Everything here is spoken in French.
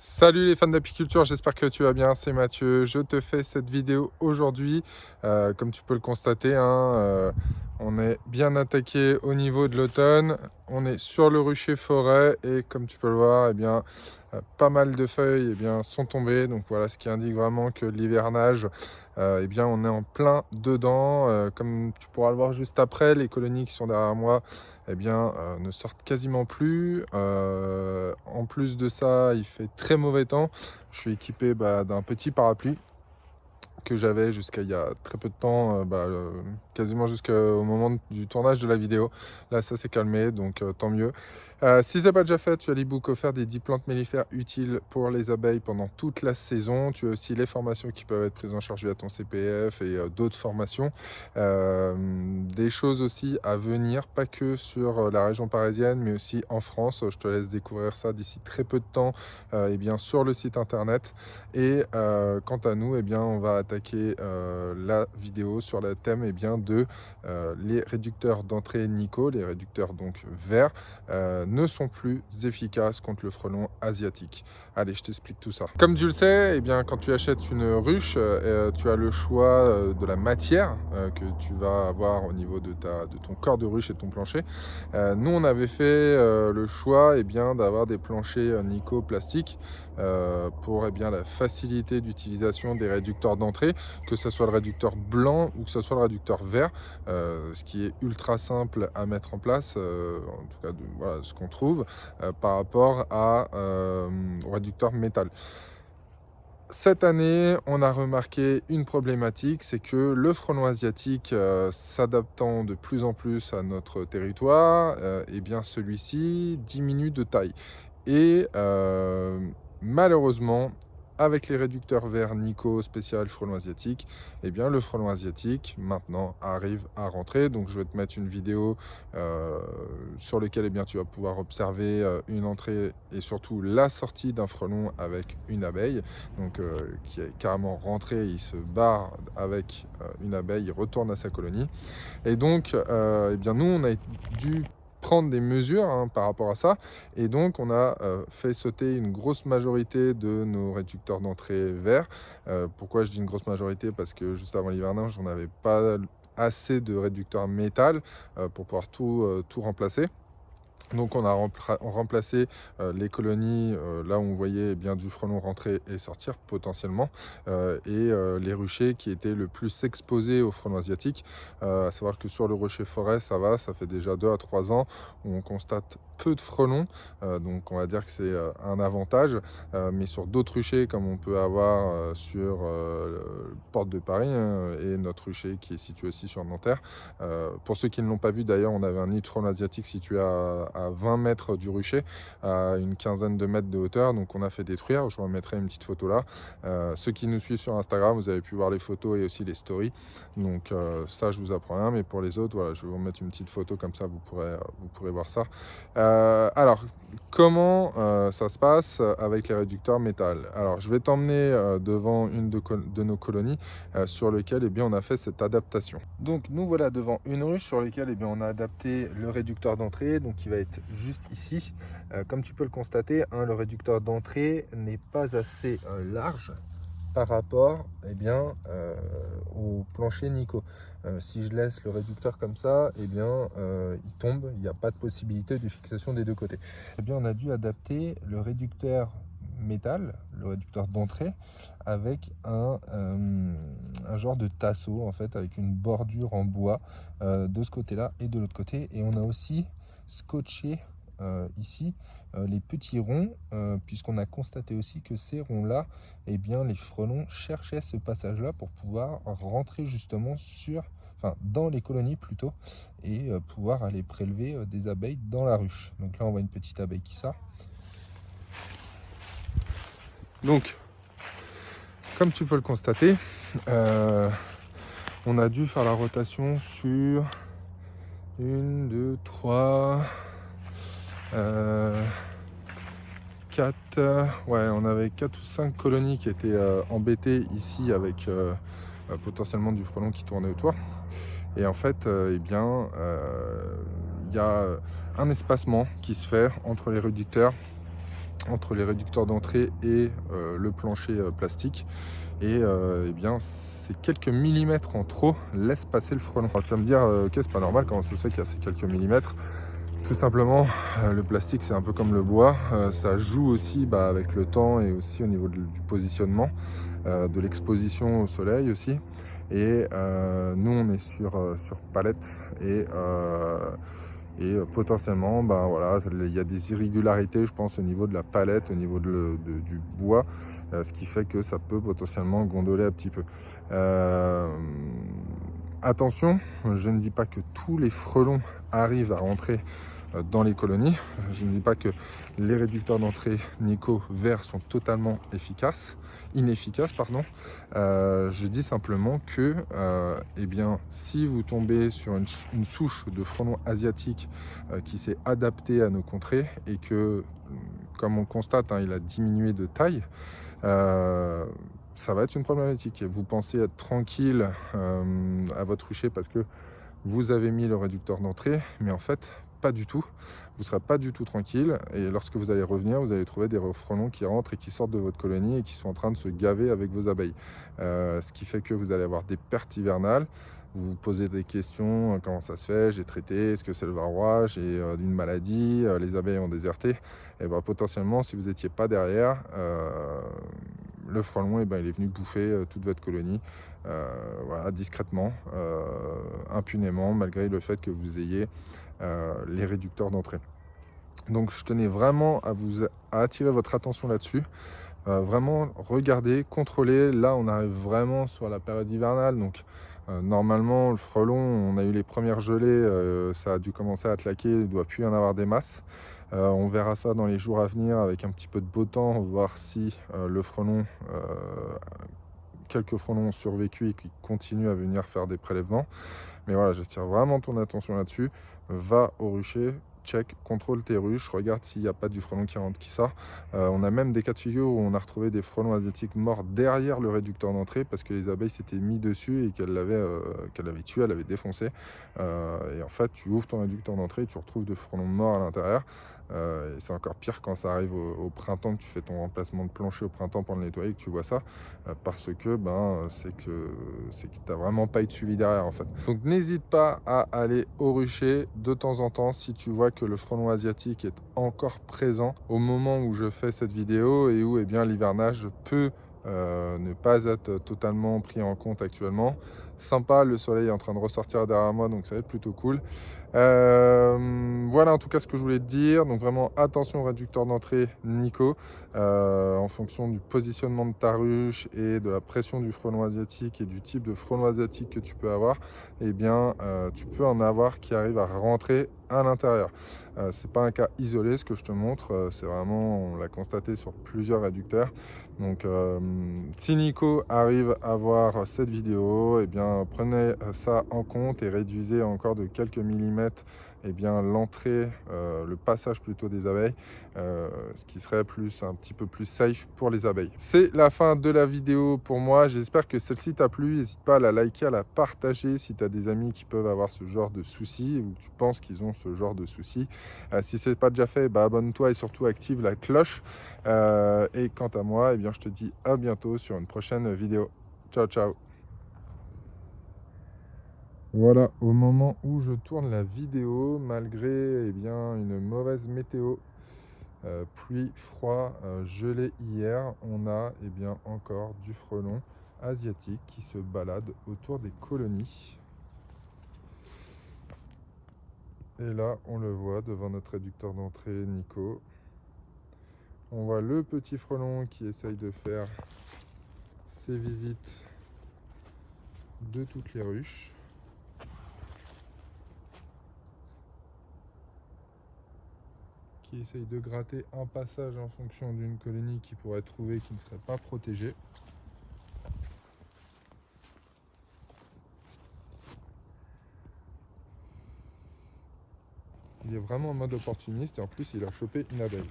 Salut les fans d'apiculture, j'espère que tu vas bien, c'est Mathieu. Je te fais cette vidéo aujourd'hui. Comme tu peux le constater, on est bien attaqué au niveau de l'automne. On est sur le rucher forêt et comme tu peux le voir, pas mal de feuilles sont tombées. Donc voilà, ce qui indique vraiment que l'hivernage, on est en plein dedans. Comme tu pourras le voir juste après, les colonies qui sont derrière moi ne sortent quasiment plus. En plus de ça, il fait très mauvais temps. Je suis équipé d'un petit parapluie que j'avais jusqu'à il y a très peu de temps, quasiment jusqu'au moment du tournage de la vidéo. Là, ça s'est calmé, donc tant mieux. Si ce n'est pas déjà fait, tu as l'e-book offert des 10 plantes mellifères utiles pour les abeilles pendant toute la saison. Tu as aussi les formations qui peuvent être prises en charge via ton CPF et d'autres formations. Des choses aussi à venir, pas que sur la région parisienne, mais aussi en France. Je te laisse découvrir ça d'ici très peu de temps sur le site internet. Et quant à nous, on va attaquer la vidéo sur le thème de les réducteurs d'entrée Nico, les réducteurs donc verts, ne sont plus efficaces contre le frelon asiatique. Allez, je t'explique tout ça. Comme tu le sais, quand tu achètes une ruche, tu as le choix de la matière que tu vas avoir au niveau de ton corps de ruche et de ton plancher. Nous, on avait fait le choix d'avoir des planchers Nico plastiques pour la facilité d'utilisation des réducteurs d'entrée, que ce soit le réducteur blanc ou que ce soit le réducteur vert, ce qui est ultra simple à mettre en place, en tout cas voilà ce qu'on trouve par rapport au réducteur métal. Cette année, on a remarqué une problématique, c'est que le frelon asiatique s'adaptant de plus en plus à notre territoire, celui-ci diminue de taille. Et malheureusement, avec les réducteurs verts Nico spécial frelon asiatique, le frelon asiatique maintenant arrive à rentrer. Donc je vais te mettre une vidéo sur laquelle tu vas pouvoir observer une entrée et surtout la sortie d'un frelon avec une abeille. Donc qui est carrément rentré, il se barre avec une abeille, il retourne à sa colonie. Et donc nous on a dû prendre des mesures par rapport à ça, et donc on a fait sauter une grosse majorité de nos réducteurs d'entrée verts. Pourquoi je dis une grosse majorité? Parce que juste avant l'hivernage, on n'avait pas assez de réducteurs métal pour pouvoir tout remplacer. Donc on a remplacé les colonies là où on voyait du frelon rentrer et sortir potentiellement, les ruchers qui étaient le plus exposés au frelon asiatique. À savoir que sur le rucher forêt, ça fait déjà 2 à 3 ans où on constate peu de frelons, donc on va dire que c'est un avantage, mais sur d'autres ruchers comme on peut avoir sur Porte de Paris et notre rucher qui est situé aussi sur Nanterre. Pour ceux qui ne l'ont pas vu d'ailleurs, on avait un nid de frelon asiatique situé à 20 mètres du rucher, à une quinzaine de mètres de hauteur, donc on a fait détruire. Je vous remettrai une petite photo là. Ceux qui nous suivent sur Instagram, vous avez pu voir les photos et aussi les stories, donc ça je vous apprends rien, mais pour les autres, voilà, je vais vous mettre une petite photo comme ça, vous pourrez voir ça. Alors comment ça se passe avec les réducteurs métal? Alors je vais t'emmener devant une de nos colonies sur lequel on a fait cette adaptation. Donc nous voilà devant une ruche sur laquelle on a adapté le réducteur d'entrée, donc qui va être juste ici. Comme tu peux le constater, le réducteur d'entrée n'est pas assez large par rapport au plancher Nico. Si je laisse le réducteur comme ça, il tombe, il n'y a pas de possibilité de fixation des deux côtés. On a dû adapter le réducteur métal, le réducteur d'entrée, avec un genre de tasseau en fait, avec une bordure en bois de ce côté là et de l'autre côté, et on a aussi scotché ici les petits ronds, puisqu'on a constaté aussi que ces ronds là, les frelons cherchaient ce passage là pour pouvoir rentrer justement dans les colonies plutôt, et pouvoir aller prélever des abeilles dans la ruche. Donc là on voit une petite abeille qui sort. Donc comme tu peux le constater, on a dû faire la rotation sur 1, 2, 3, 4, on avait 4 ou 5 colonies qui étaient embêtées ici avec potentiellement du frelon qui tournait autour. Et en fait, il y a un espacement qui se fait entre les réducteurs entre les réducteurs d'entrée et le plancher plastique. Et eh bien, ces quelques millimètres en trop laissent passer le frelon. Alors, tu vas me dire, ok, c'est pas normal, comment ça se fait qu'il y a ces quelques millimètres? Tout simplement, le plastique, c'est un peu comme le bois, ça joue aussi avec le temps et aussi au niveau du positionnement, de l'exposition au soleil aussi. Et nous, on est sur palette et potentiellement, voilà, il y a des irrégularités, je pense, au niveau de la palette, au niveau du bois, ce qui fait que ça peut potentiellement gondoler un petit peu. Attention, je ne dis pas que tous les frelons arrivent à rentrer dans les colonies. Je ne dis pas que les réducteurs d'entrée Nico verts sont totalement inefficaces. Je dis simplement que eh bien, si vous tombez sur une souche de frelons asiatiques qui s'est adaptée à nos contrées et que, comme on constate, il a diminué de taille, ça va être une problématique. Vous pensez être tranquille à votre rucher parce que vous avez mis le réducteur d'entrée, mais en fait, pas du tout. Vous ne serez pas du tout tranquille. Et lorsque vous allez revenir, vous allez trouver des frelons qui rentrent et qui sortent de votre colonie et qui sont en train de se gaver avec vos abeilles. Ce qui fait que vous allez avoir des pertes hivernales. Vous vous posez des questions, comment ça se fait, j'ai traité, est-ce que c'est le varroa, j'ai une maladie, les abeilles ont déserté. Et potentiellement, si vous n'étiez pas derrière, le frelon, il est venu bouffer toute votre colonie, voilà, discrètement, impunément, malgré le fait que vous ayez les réducteurs d'entrée. Donc je tenais vraiment à attirer votre attention là-dessus. Vraiment regarder, contrôler. Là, on arrive vraiment sur la période hivernale, donc normalement, le frelon, on a eu les premières gelées, ça a dû commencer à claquer, il ne doit plus y en avoir des masses. On verra ça dans les jours à venir avec un petit peu de beau temps, voir si le frelon, quelques frelons ont survécu et qui continuent à venir faire des prélèvements. Mais voilà, j'attire vraiment ton attention là-dessus. Va au rucher, check, contrôle tes ruches, regarde s'il n'y a pas du frelon qui rentre, qui sort. On a même des cas de figure où on a retrouvé des frelons asiatiques morts derrière le réducteur d'entrée parce que les abeilles s'étaient mis dessus et qu'elles l'avaient tué, elles l'avaient défoncé. Et en fait, tu ouvres ton réducteur d'entrée et tu retrouves des frelons morts à l'intérieur. Et c'est encore pire quand ça arrive au printemps, que tu fais ton remplacement de plancher au printemps pour le nettoyer, que tu vois ça, parce que c'est que tu n'as vraiment pas eu de suivi derrière en fait. Donc n'hésite pas à aller au rucher de temps en temps si tu vois que le frelon asiatique est encore présent au moment où je fais cette vidéo et où l'hivernage peut ne pas être totalement pris en compte actuellement. Sympa, le soleil est en train de ressortir derrière moi, donc ça va être plutôt cool. Voilà en tout cas ce que je voulais te dire. Donc vraiment attention au réducteur d'entrée Nico, en fonction du positionnement de ta ruche et de la pression du frelon asiatique et du type de frelon asiatique que tu peux avoir, tu peux en avoir qui arrivent à rentrer à l'intérieur. C'est pas un cas isolé ce que je te montre, c'est vraiment, on l'a constaté sur plusieurs réducteurs. Donc si Nico arrive à voir cette vidéo, prenez ça en compte et réduisez encore de quelques millimètres l'entrée, le passage plutôt des abeilles, ce qui serait un petit peu plus safe pour les abeilles. C'est la fin de la vidéo pour moi. J'espère que celle-ci t'a plu. N'hésite pas à la liker, à la partager si tu as des amis qui peuvent avoir ce genre de soucis ou tu penses qu'ils ont ce genre de soucis. Si ce n'est pas déjà fait, abonne-toi et surtout active la cloche. Et quant à moi, je te dis à bientôt sur une prochaine vidéo. Ciao, ciao. Voilà, au moment où je tourne la vidéo, malgré une mauvaise météo, pluie, froid, gelé hier, on a encore du frelon asiatique qui se balade autour des colonies. Et là, on le voit devant notre réducteur d'entrée Nico. On voit le petit frelon qui essaye de faire ses visites de toutes les ruches. Qui essaye de gratter un passage en fonction d'une colonie qui pourrait trouver qui ne serait pas protégée. Il est vraiment en mode opportuniste et en plus il a chopé une abeille.